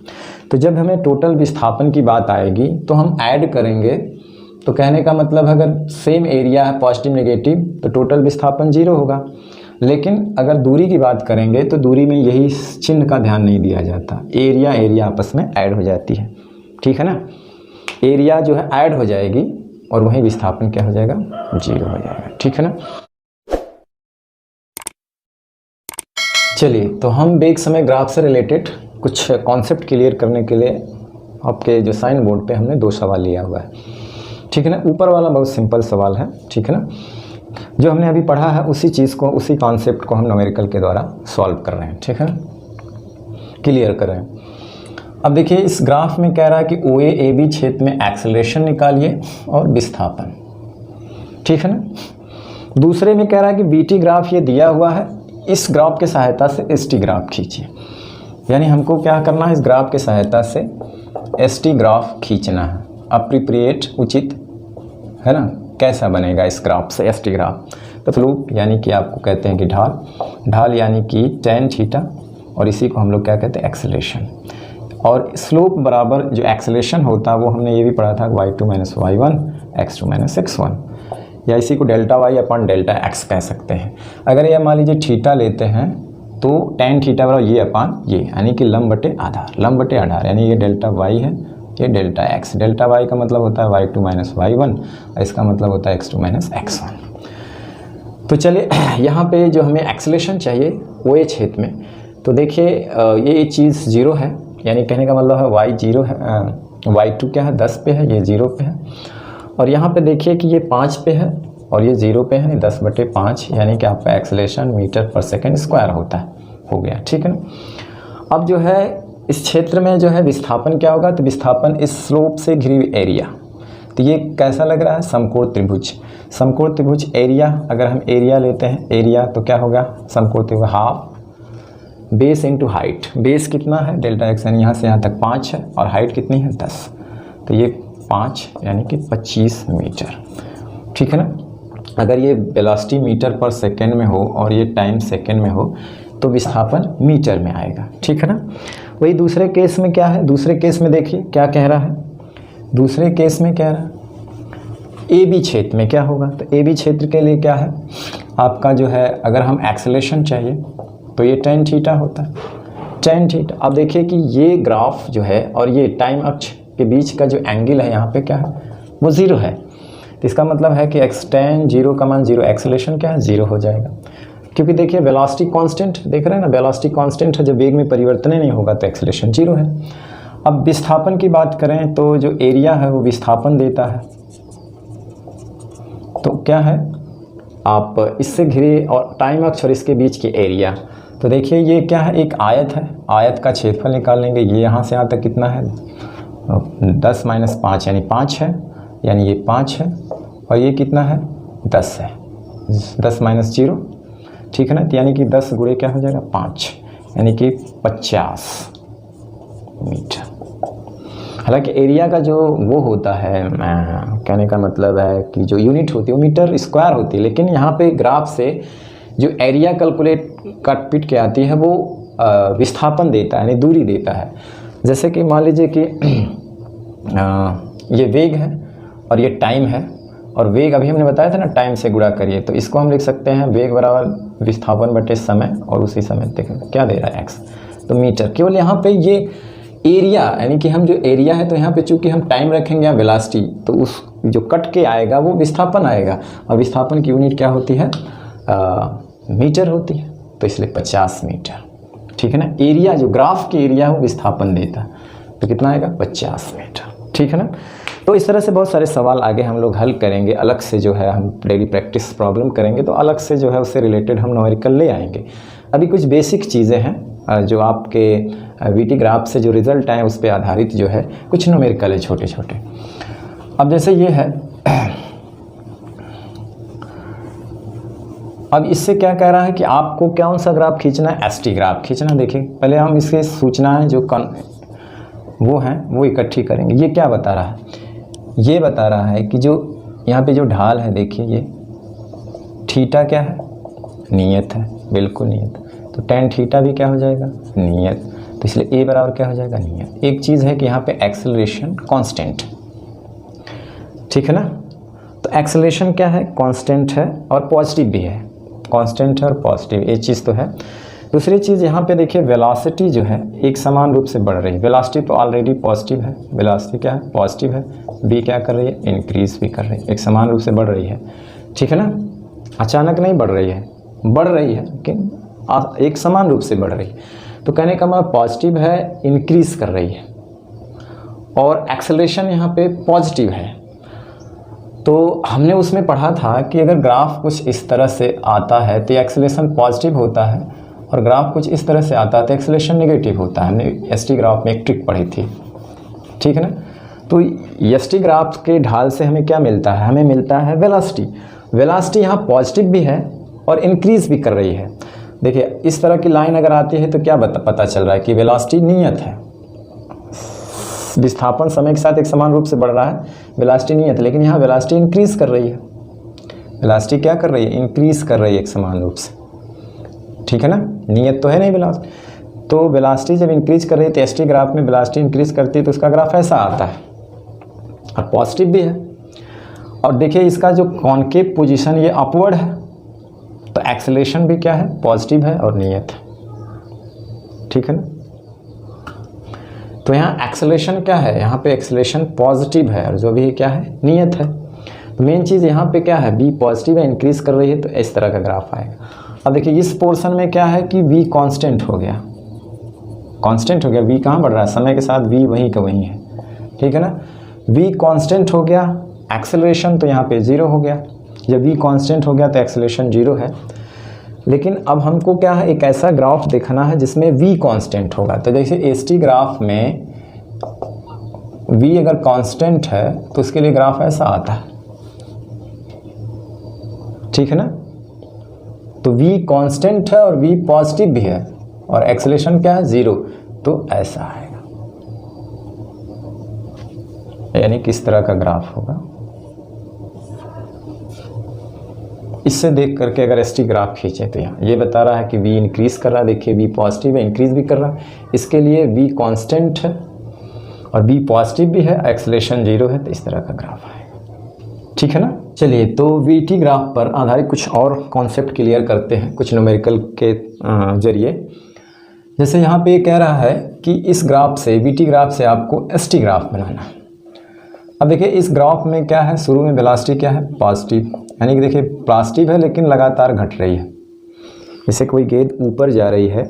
Speaker 1: तो जब हमें टोटल विस्थापन की बात आएगी तो हम ऐड करेंगे, तो कहने का मतलब अगर सेम एरिया है पॉजिटिव नेगेटिव तो टोटल विस्थापन 0 होगा। लेकिन अगर दूरी की बात करेंगे तो दूरी में यही चिन्ह का ध्यान नहीं दिया जाता, एरिया एरिया आपस में ऐड हो जाती है, ठीक है ना। एरिया जो है ऐड हो जाएगी और वहीं विस्थापन क्या हो जाएगा, 0 हो जाएगा, ठीक है ना। चलिए, तो हम वेग समय ग्राफ से रिलेटेड कुछ कॉन्सेप्ट क्लियर करने के लिए आपके जो साइन बोर्ड पे हमने 2 सवाल लिया हुआ है, ठीक है ना। ऊपर वाला बहुत सिंपल सवाल है, ठीक है ना। जो हमने अभी पढ़ा है उसी चीज़ को, उसी कॉन्सेप्ट को हम न्यूमेरिकल के द्वारा सॉल्व कर रहे हैं, ठीक है ना, क्लियर कर रहे हैं। अब देखिए इस ग्राफ में कह रहा है कि ओ ए बी क्षेत्र में एक्सेलरेशन निकालिए और विस्थापन, ठीक है ना। दूसरे में कह रहा है कि बी टी ग्राफ ये दिया हुआ है, इस ग्राफ के सहायता से एस टी ग्राफ खींचिए। यानी हमको क्या करना है, इस ग्राफ के सहायता से एस टी ग्राफ खींचना है, अप्रोप्रिएट उचित, है ना। कैसा बनेगा इस ग्राफ से एस टी ग्राफ, तो स्लोप यानी कि आपको कहते हैं कि ढाल, ढाल यानी कि tan थीटा, और इसी को हम लोग क्या कहते हैं, एक्सेलरेशन। और स्लोप बराबर जो एक्सेलेरेशन होता है वो हमने ये भी पढ़ा था y2 minus y1 x2 minus x1, या इसी को डेल्टा y अपन डेल्टा x कह सकते हैं। अगर ये मान लीजिए थीटा लेते हैं तो tan थीटा बराबर ये अपान ये, यानी कि लंब बटे आधार, यानी ये डेल्टा y है, ये डेल्टा x। डेल्टा y का मतलब होता है y2 माइनस y1, इसका मतलब होता है x2 माइनस x1। तो चलिए यहाँ पे जो हमें एक्सेलेरेशन चाहिए वो ये क्षेत्र में, तो देखिए ये चीज़ 0 है, यानी कहने का मतलब है y 0 है, y2 क्या है 10 पे है, ये 0 पे है, और यहाँ पे देखिए कि ये 5 पे है और ये 0 पे है, 10/5, यानी कि आपका एक्सेलेरेशन मीटर पर सेकंड स्क्वायर होता है, हो गया, ठीक है ना। अब जो है इस क्षेत्र में जो है विस्थापन क्या होगा, तो विस्थापन इस स्लोप से घिरी हुई एरिया, तो ये कैसा लग रहा है, समकोण त्रिभुज एरिया। अगर हम एरिया लेते हैं, एरिया तो क्या होगा, समकोण त्रिभुज half base into height. Base कितना है डेल्टा एक्स, यानी यहाँ से यहाँ तक 5 है, और हाइट कितनी है 10, तो ये 5 यानी कि 25 मीटर, ठीक है ना। अगर ये वेलोसिटी मीटर पर सेकेंड में हो और ये टाइम सेकेंड में हो तो विस्थापन मीटर में आएगा, ठीक है ना। वही दूसरे केस में क्या है, दूसरे केस में देखिए क्या कह रहा है, दूसरे केस में कह रहा है ए बी क्षेत्र में क्या होगा, तो ए बी क्षेत्र के लिए क्या है आपका जो है, अगर हम एक्सेलेरेशन चाहिए तो ये tan थीटा होता है, tan थीटा। अब देखिए कि ये ग्राफ जो है और ये टाइम अक्ष के बीच का जो एंगल है यहाँ पे क्या है, वो 0 है, तो इसका मतलब है कि x tan 0 का मान 0, एक्सेलेरेशन क्या है 0 हो जाएगा, क्योंकि देखिए वेलोसिटी कांस्टेंट देख रहे हैं ना, वेलोसिटी कांस्टेंट है, जब वेग में परिवर्तन नहीं होगा तो एक्सेलेरेशन 0 है। अब विस्थापन की बात करें तो जो एरिया है वो विस्थापन देता है, तो क्या है आप इससे घिरे और टाइम अक्ष और इसके बीच की एरिया, तो देखिए ये क्या है, एक आयत है, आयत का क्षेत्रफल निकाल लेंगे, ये यहाँ से यहाँ तक कितना है 10 - 5 यानी 5 है, यानी ये 5 है, और ये कितना है 10 है, 10 - 0, ठीक है ना, तो यानी कि 10 गुणे क्या हो जाएगा 5, यानी कि 50 मीटर। हालांकि एरिया का जो वो होता है, कहने का मतलब है कि जो यूनिट होती है वो मीटर स्क्वायर होती है, लेकिन यहाँ पे ग्राफ से जो एरिया कैलकुलेट कट पिट के आती है वो विस्थापन देता है, यानी दूरी देता है। जैसे कि मान लीजिए कि ये वेग है और ये टाइम है, और वेग अभी हमने बताया था ना टाइम से गुणा करिए, तो इसको हम लिख सकते हैं वेग बराबर विस्थापन बटे समय, और उसी समय देखो क्या दे रहा है x, तो मीटर। केवल यहाँ पे ये एरिया, यानी कि हम जो एरिया है तो यहाँ पे चूंकि हम टाइम रखेंगे या वेलोसिटी, तो उस जो कट के आएगा वो विस्थापन आएगा, और विस्थापन की यूनिट क्या होती है मीटर होती है, तो इसलिए 50 मीटर, ठीक है ना। एरिया जो ग्राफ की एरिया है वो विस्थापन देता है, तो कितना आएगा 50 मीटर, ठीक है ना। तो इस तरह से बहुत सारे सवाल आगे हम लोग हल करेंगे, अलग से जो है हम डेली प्रैक्टिस प्रॉब्लम करेंगे, तो अलग से जो है उससे रिलेटेड हम न्यूमेरिकल ले आएंगे। अभी कुछ बेसिक चीज़ें हैं जो आपके वीटी ग्राफ से जो रिजल्ट आए उस पर आधारित जो है कुछ न्यूमेरिकल है छोटे छोटे। अब जैसे ये है, अब इससे क्या कह रहा है कि आपको कौन सा ग्राफ खींचना है, एसटी ग्राफ खींचना। देखिए पहले हम इसके सूचनाएं जो वो हैं वो इकट्ठी करेंगे। ये क्या बता रहा है, ये बता रहा है कि जो यहाँ पे जो ढाल है देखिए ये थीटा क्या है, नियत है, बिल्कुल नियत, तो tan थीटा भी क्या हो जाएगा नियत, तो इसलिए ए बराबर क्या हो जाएगा नियत। एक चीज़ है कि यहाँ पे एक्सेलरेशन कांस्टेंट, ठीक है ना, तो एक्सेलरेशन क्या है कांस्टेंट है और पॉजिटिव भी है, कांस्टेंट है और पॉजिटिव, ये चीज़ तो है। दूसरी चीज़ यहाँ पे देखिए वेलोसिटी जो है एक समान रूप से बढ़ रही है, वेलोसिटी तो ऑलरेडी पॉजिटिव है, वेलोसिटी क्या है पॉजिटिव है, बी क्या कर रही है इंक्रीज भी कर रही है, एक समान रूप से बढ़ रही है, ठीक है ना, अचानक नहीं बढ़ रही है, बढ़ रही है लेकिन एक समान रूप से बढ़ रही है। तो कहने का मतलब पॉजिटिव है, इंक्रीज कर रही है, और एक्सेलरेशन यहाँ पे पॉजिटिव है। तो हमने उसमें पढ़ा था कि अगर ग्राफ कुछ इस तरह से आता है तो एक्सेलरेशन पॉजिटिव होता है, और ग्राफ कुछ इस तरह से आता है तो एक्सेलरेशन नेगेटिव होता है। हमने एसटी ग्राफ में एक ट्रिक पढ़ी थी, ठीक है ना। तो एसटी ग्राफ के ढाल से हमें क्या मिलता है, हमें मिलता है वेलोसिटी। वेलोसिटी यहाँ पॉजिटिव भी है और इंक्रीज भी कर रही है। देखिए इस तरह की लाइन अगर आती है तो क्या पता चल रहा है कि वेलोसिटी नियत है, विस्थापन समय के साथ एक समान रूप से बढ़ रहा है, वेलोसिटी नियत है, लेकिन यहाँ वेलोसिटी इंक्रीज कर रही है, वेलोसिटी क्या कर रही है इंक्रीज कर रही है एक समान रूप से, ठीक है ना, नियत तो है नहीं वेलोसिटी। तो वेलोसिटी जब इंक्रीज कर रही है तो एस टी ग्राफ में वेलोसिटी इंक्रीज करती है तो उसका ग्राफ ऐसा आता है और पॉजिटिव भी है। और देखिए इसका जो कॉन्केव पोजीशन ये अपवर्ड है तो एक्सेलरेशन भी क्या है, पॉजिटिव है और नियत है, ठीक है ना। तो यहाँ एक्सेलरेशन क्या है, यहाँ पे एक्सेलरेशन पॉजिटिव है और जो भी क्या है नियत है। तो मेन चीज़ यहाँ पे क्या है, बी पॉजिटिव है, इंक्रीज कर रही है तो इस तरह का ग्राफ आएगा। अब देखिए इस पोर्शन में क्या है कि वी कांस्टेंट हो गया, कांस्टेंट हो गया, वी कहाँ बढ़ रहा है, समय के साथ वी वहीं का वहीं है, ठीक है ना। वी कांस्टेंट हो गया, एक्सेलरेशन तो यहाँ पे 0 हो गया। जब वी कांस्टेंट हो गया तो एक्सेलरेशन 0 है। लेकिन अब हमको क्या है, एक ऐसा ग्राफ देखना है जिसमें वी कांस्टेंट होगा। तो जैसे एस टी ग्राफ में वी अगर कांस्टेंट है तो उसके लिए ग्राफ ऐसा आता है, ठीक है ना। तो वी कांस्टेंट है और वी पॉजिटिव भी है और एक्सेलरेशन क्या है 0, तो ऐसा आएगा, यानी किस तरह का ग्राफ होगा। इससे देख करके अगर एस टी ग्राफ खींचे तो यहाँ ये बता रहा है कि वी इंक्रीज कर रहा है, देखिए वी पॉजिटिव है, इंक्रीज भी कर रहा है, इसके लिए वी कांस्टेंट है और वी पॉजिटिव भी है, एक्सेलरेशन 0 है, तो इस तरह का ग्राफ आएगा, ठीक है ना। चलिए तो वी टी ग्राफ पर आधारित कुछ और कॉन्सेप्ट क्लियर करते हैं कुछ न्यूमेरिकल के जरिए। जैसे यहाँ पे कह रहा है कि इस ग्राफ से, वी टी ग्राफ से आपको एस टी ग्राफ बनाना है। अब देखिए इस ग्राफ में क्या है, शुरू में वेलोसिटी क्या है, पॉजिटिव, यानी कि देखिए पॉजिटिव है लेकिन लगातार घट रही है। जैसे कोई गेंद ऊपर जा रही है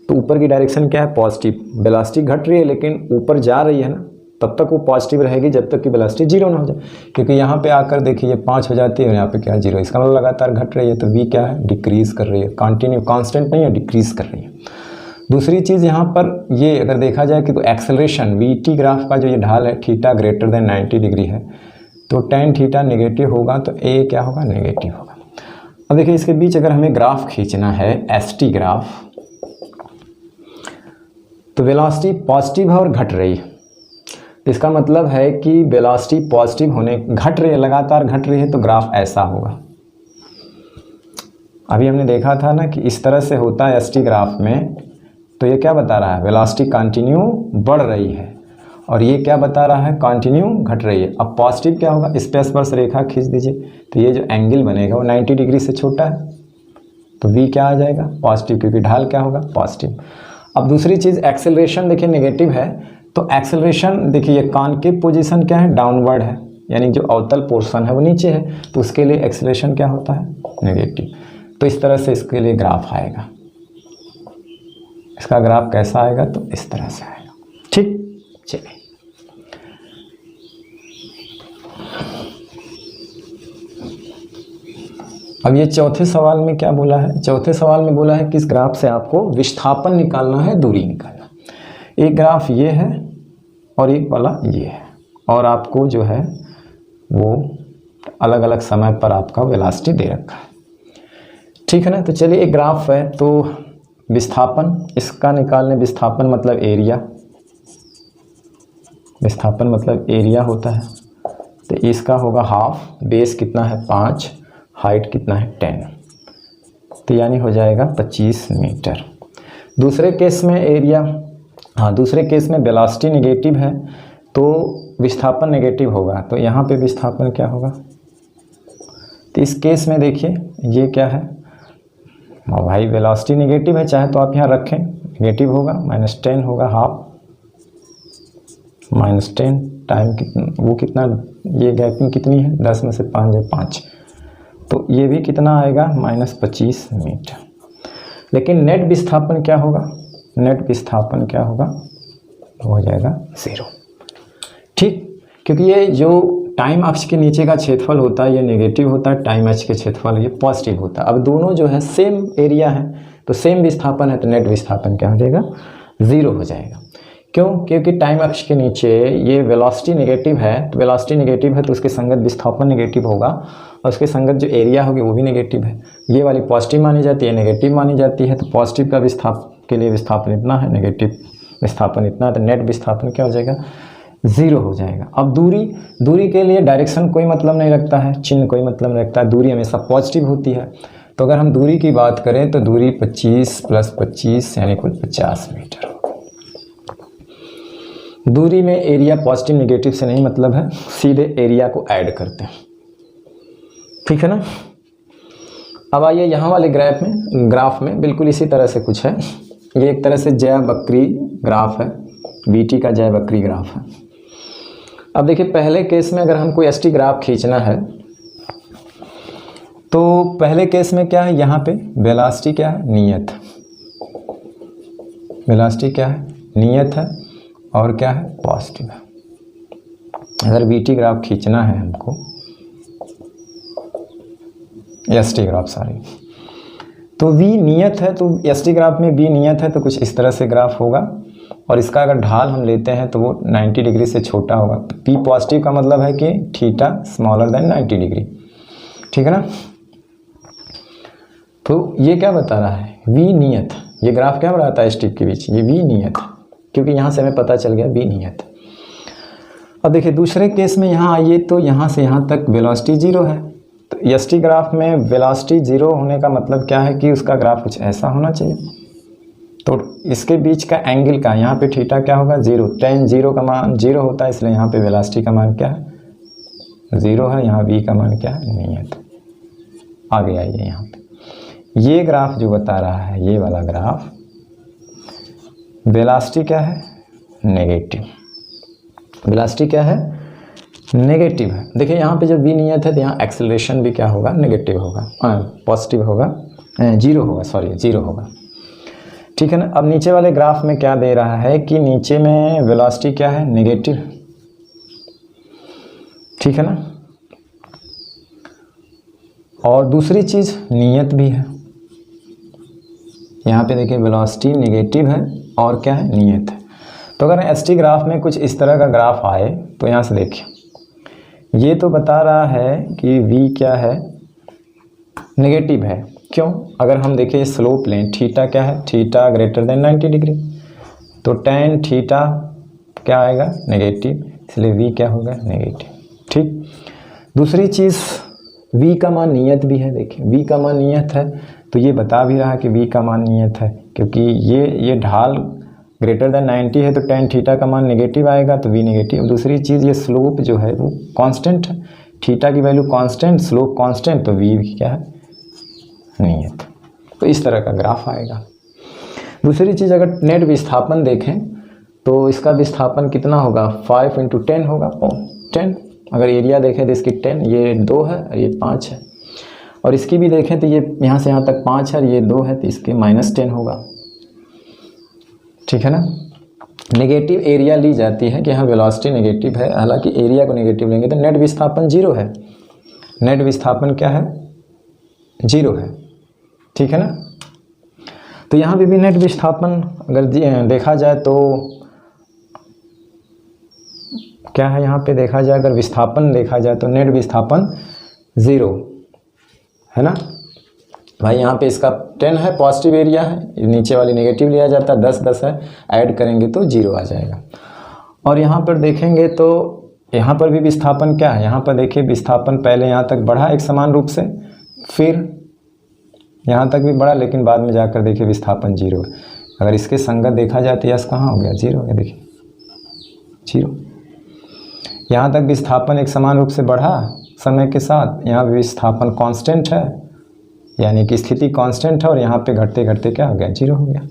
Speaker 1: तो ऊपर की डायरेक्शन क्या है, पॉजिटिव, वेलोसिटी घट रही है लेकिन ऊपर जा रही है ना, तब तक वो पॉजिटिव रहेगी जब तक कि वेलोसिटी 0 ना हो जाए। क्योंकि यहाँ पे आकर देखिए ये 5 हो जाती है और यहाँ पे क्या है 0, इसका मतलब लगातार घट रही है, तो वी क्या है, डिक्रीज कर रही है, कंटिन्यू कांस्टेंट नहीं है, डिक्रीज कर रही है। दूसरी चीज़ यहाँ पर ये अगर देखा जाए कि तो एक्सेलरेशन वी टी ग्राफ का जो ये ढाल है थीटा ग्रेटर देन 90 डिग्री है, तो टेन थीटा नेगेटिव होगा तो ए क्या होगा, नेगेटिव होगा। अब देखिए इसके बीच अगर हमें ग्राफ खींचना है एस टी ग्राफ, तो वेलोसिटी पॉजिटिव है और घट रही है, तो इसका मतलब है कि वेलोसिटी पॉजिटिव होने घट रही है, लगातार घट रही है, तो ग्राफ ऐसा होगा। अभी हमने देखा था ना कि इस तरह से होता है एस टी ग्राफ में, तो ये क्या बता रहा है, वेलोसिटी कंटिन्यू बढ़ रही है और ये क्या बता रहा है, कंटिन्यू घट रही है। अब पॉजिटिव क्या होगा, इस पे स्पर्श रेखा खींच दीजिए तो ये जो एंगल बनेगा वो 90 डिग्री से छोटा है, तो वी क्या आ जाएगा, पॉजिटिव, क्योंकि ढाल क्या होगा, पॉजिटिव। अब दूसरी चीज़ एक्सेलरेशन देखिए नेगेटिव है, तो एक्सेलरेशन देखिए ये कॉन्केव पोजीशन क्या है, डाउनवर्ड है, यानी जो अवतल पोर्शन है वो नीचे है, तो उसके लिए एक्सेलरेशन क्या होता है, नेगेटिव। तो इस तरह से इसके लिए ग्राफ आएगा। इसका ग्राफ कैसा आएगा, तो इस तरह से आएगा, ठीक। चलिए अब ये चौथे सवाल में क्या बोला है, चौथे सवाल में बोला है कि इस ग्राफ से आपको विस्थापन निकालना है, दूरी निकालना। एक ग्राफ ये है और एक वाला ये है, और आपको जो है वो अलग अलग समय पर आपका वेलोसिटी दे रखा है, ठीक है ना। तो चलिए एक ग्राफ है, तो विस्थापन इसका निकालने, विस्थापन मतलब एरिया, विस्थापन मतलब एरिया होता है, तो इसका होगा हाफ, बेस कितना है 5, हाइट कितना है 10, तो यानी हो जाएगा 25 मीटर। दूसरे केस में एरिया, हाँ दूसरे केस में वेलोसिटी नेगेटिव है तो विस्थापन नेगेटिव होगा, तो यहाँ पे विस्थापन क्या होगा, तो इस केस में देखिए ये क्या है, भाई वेलोसिटी नेगेटिव है, चाहे तो आप यहाँ रखें, नेगेटिव होगा, -10 होगा, हाफ -10 टाइम कितना, वो कितना, ये गैपिंग कितनी है 10 में से 5 है 5, तो ये भी कितना आएगा -25 मीटर। लेकिन नेट विस्थापन क्या होगा, नेट विस्थापन क्या होगा, हो जाएगा 0, ठीक। क्योंकि ये जो टाइम अक्ष के नीचे का क्षेत्रफल होता है ये नेगेटिव होता है, टाइम अक्ष के क्षेत्रफल ये पॉजिटिव होता है। अब दोनों जो है सेम एरिया है तो सेम विस्थापन है, तो नेट विस्थापन क्या हो जाएगा, 0 हो जाएगा। क्यों, क्योंकि टाइम अक्ष के नीचे ये वेलोसिटी नेगेटिव है, तो वेलोसिटी नेगेटिव है तो उसके संगत विस्थापन नेगेटिव होगा और उसके संगत जो एरिया होगी वो भी नेगेटिव है। ये वाली पॉजिटिव मानी जाती है, नेगेटिव मानी जाती है, तो पॉजिटिव का के लिए विस्थापन इतना है, नेगेटिव विस्थापन इतना है, तो नेट विस्थापन क्या हो जाएगा, 0 हो जाएगा। अब दूरी के लिए डायरेक्शन कोई मतलब नहीं रखता है, चिन्ह कोई मतलब नहीं रखता है, दूरी हमेशा पॉजिटिव होती है। तो अगर हम दूरी की बात करें तो दूरी 25 + 25 यानी कुल 50 मीटर। दूरी में एरिया पॉजिटिव नेगेटिव से नहीं मतलब है, सीधे एरिया को ऐड करते हैं, ठीक है ना। अब आइए यहाँ वाले ग्राफ में बिल्कुल इसी तरह से कुछ है। ये एक तरह से जय बकरी ग्राफ है, बीटी का जय बकरी ग्राफ है। अब देखिए पहले केस में अगर हमको एसटी ग्राफ खींचना है तो पहले केस में क्या है, यहाँ पे वेलोसिटी क्या है, नियत। वेलोसिटी क्या है, नियत है, और क्या है, पॉजिटिव है। अगर बीटी ग्राफ खींचना है हमको, एसटी ग्राफ सॉरी, तो वी नियत है, तो एसटी ग्राफ में बी नियत है तो कुछ इस तरह से ग्राफ होगा। और इसका अगर ढाल हम लेते हैं तो वो 90 डिग्री से छोटा होगा। पी पॉजिटिव का मतलब है कि थीटा स्मॉलर देन 90 डिग्री, ठीक है ना। तो ये क्या बता रहा है, वी नियत। ये ग्राफ क्या बताता है स्टिक के बीच, ये वी नियत, क्योंकि यहाँ से हमें पता चल गया वी नियत। अब देखिए दूसरे केस में यहाँ आइए तो यहाँ से यहाँ तक वेलोसिटी 0 है। तो एसटी ग्राफ में वेलोसिटी 0 होने का मतलब क्या है कि उसका ग्राफ कुछ ऐसा होना चाहिए। तो इसके बीच का एंगल का यहाँ पे थीटा क्या होगा, 0। tan 0 का मान 0 होता है, इसलिए यहाँ पे वेलोसिटी का मान क्या है, 0 है। यहाँ v का मान क्या है, नियत। आगे आइए यहाँ पे ये ग्राफ जो बता रहा है, ये वाला ग्राफ वेलोसिटी क्या है, नेगेटिव। वेलोसिटी क्या है, नेगेटिव है। देखिए यहाँ पे जब v नियत है तो यहाँ एक्सेलरेशन भी क्या होगा, नेगेटिव होगा, पॉजिटिव होगा, 0 होगा, सॉरी 0 होगा, ठीक है ना। अब नीचे वाले ग्राफ में क्या दे रहा है कि नीचे में वेलोसिटी क्या है, नेगेटिव, ठीक है ना। और दूसरी चीज़ नियत भी है। यहाँ पे देखिए वेलोसिटी नेगेटिव है और क्या है, नियत है। तो अगर एसटी ग्राफ में कुछ इस तरह का ग्राफ आए तो यहाँ से देखिए ये तो बता रहा है कि v क्या है, नेगेटिव है। क्यों, अगर हम देखें स्लोप लें, थीटा क्या है, थीटा ग्रेटर देन 90 डिग्री, तो tan थीटा क्या आएगा, नेगेटिव, इसलिए v क्या होगा, नेगेटिव, ठीक। दूसरी चीज़ v का मान नियत भी है। देखिए v का मान नियत है तो ये बता भी रहा है कि v का मान नियत है, क्योंकि ये ढाल ग्रेटर देन 90 है तो tan थीटा का मान नेगेटिव आएगा तो v नेगेटिव। दूसरी चीज़ ये स्लोप जो है वो कांस्टेंट है, थीटा की वैल्यू कांस्टेंट, स्लोप कांस्टेंट, तो v क्या है, नियत। तो इस तरह का ग्राफ आएगा। दूसरी चीज़ अगर नेट विस्थापन देखें तो इसका विस्थापन कितना होगा, 5 × 10 होगा, 10। अगर एरिया देखें तो इसकी 10, ये 2 है और ये 5 है। और इसकी भी देखें तो ये यहाँ से यहाँ तक 5 है और ये 2 है, तो इसके -10 होगा, ठीक है ना। नेगेटिव एरिया ली जाती है कि हाँ वेलोसिटी नेगेटिव है, हालांकि एरिया को नेगेटिव लेंगे तो नेट विस्थापन 0 है। नेट विस्थापन क्या है, 0 है, ठीक है ना। तो यहाँ भी नेट विस्थापन अगर देखा जाए तो क्या है, यहाँ पे देखा जाए अगर विस्थापन देखा जाए तो नेट विस्थापन 0 है ना भाई। यहाँ पे इसका 10 है, पॉजिटिव एरिया है, नीचे वाली नेगेटिव लिया जाता है, 10 है, ऐड करेंगे तो 0 आ जाएगा। और यहाँ पर देखेंगे तो यहाँ पर भी विस्थापन क्या है, यहाँ पर देखिए विस्थापन पहले यहाँ तक बढ़ा एक समान रूप से, फिर यहाँ तक भी बढ़ा, लेकिन बाद में जाकर देखिए विस्थापन 0 है। अगर इसके संगत देखा जाए तो यस कहाँ हो गया, 0 हो गया, देखिए 0। यहाँ तक विस्थापन एक समान रूप से बढ़ा समय के साथ, यहाँ विस्थापन कांस्टेंट है, यानी कि स्थिति कांस्टेंट है, और यहाँ पे घटते घटते क्या हो गया, 0 हो गया।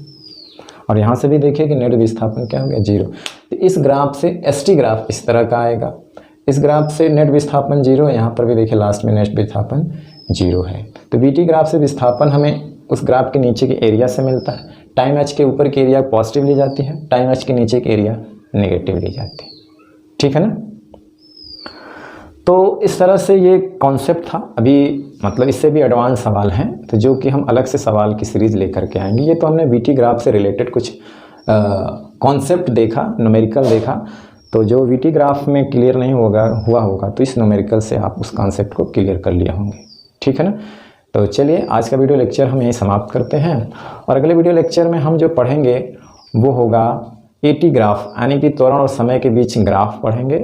Speaker 1: और यहाँ से भी देखिए कि नेट विस्थापन क्या हो गया, 0। तो इस ग्राफ से एसटी ग्राफ इस तरह का आएगा। इस ग्राफ से नेट विस्थापन 0, यहाँ पर भी देखिए लास्ट में नेट विस्थापन 0 है। तो बीटी ग्राफ से विस्थापन हमें उस ग्राफ के नीचे के एरिया से मिलता है। टाइम एच के ऊपर की एरिया पॉजिटिव ली जाती है, टाइम एच के नीचे की एरिया नेगेटिव ली जाती है, ठीक है ना। तो इस तरह से ये कॉन्सेप्ट था। अभी मतलब इससे भी एडवांस सवाल हैं तो जो कि हम अलग से सवाल की सीरीज़ लेकर के आएंगे। ये तो हमने बीटी ग्राफ से रिलेटेड कुछ कॉन्सेप्ट देखा, न्यूमेरिकल देखा, तो जो बीटी ग्राफ में क्लियर नहीं हुआ होगा तो इस न्यूमेरिकल से आप उस कॉन्सेप्ट को क्लियर कर लिया होंगे, ठीक है ना। तो चलिए आज का वीडियो लेक्चर हम यहीं समाप्त करते हैं, और अगले वीडियो लेक्चर में हम जो पढ़ेंगे वो होगा एटी ग्राफ, यानी कि त्वरण और समय के बीच ग्राफ पढ़ेंगे।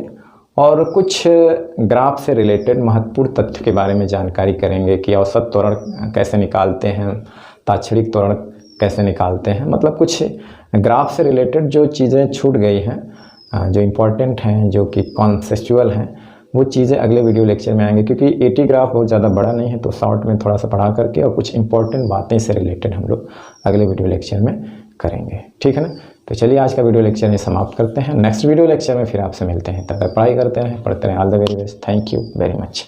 Speaker 1: और कुछ ग्राफ से रिलेटेड महत्वपूर्ण तथ्य के बारे में जानकारी करेंगे कि औसत त्वरण कैसे निकालते हैं, ताक्षणिक त्वरण कैसे निकालते हैं, मतलब कुछ ग्राफ से रिलेटेड जो चीज़ें छूट गई हैं, जो इम्पोर्टेंट हैं, जो कि कॉन्सेप्चुअल हैं, वो चीज़ें अगले वीडियो लेक्चर में आएंगे। क्योंकि 80 ग्राफ बहुत ज़्यादा बड़ा नहीं है, तो शॉर्ट में थोड़ा सा पढ़ा करके और कुछ इंपॉर्टेंट बातें से रिलेटेड हम लोग अगले वीडियो लेक्चर में करेंगे, ठीक है ना। तो चलिए आज का वीडियो लेक्चर में समाप्त करते हैं। नेक्स्ट वीडियो लेक्चर में फिर आपसे मिलते हैं। तब तक पढ़ाई करते रहें, पढ़ते रहें। All the very best. Thank you very much.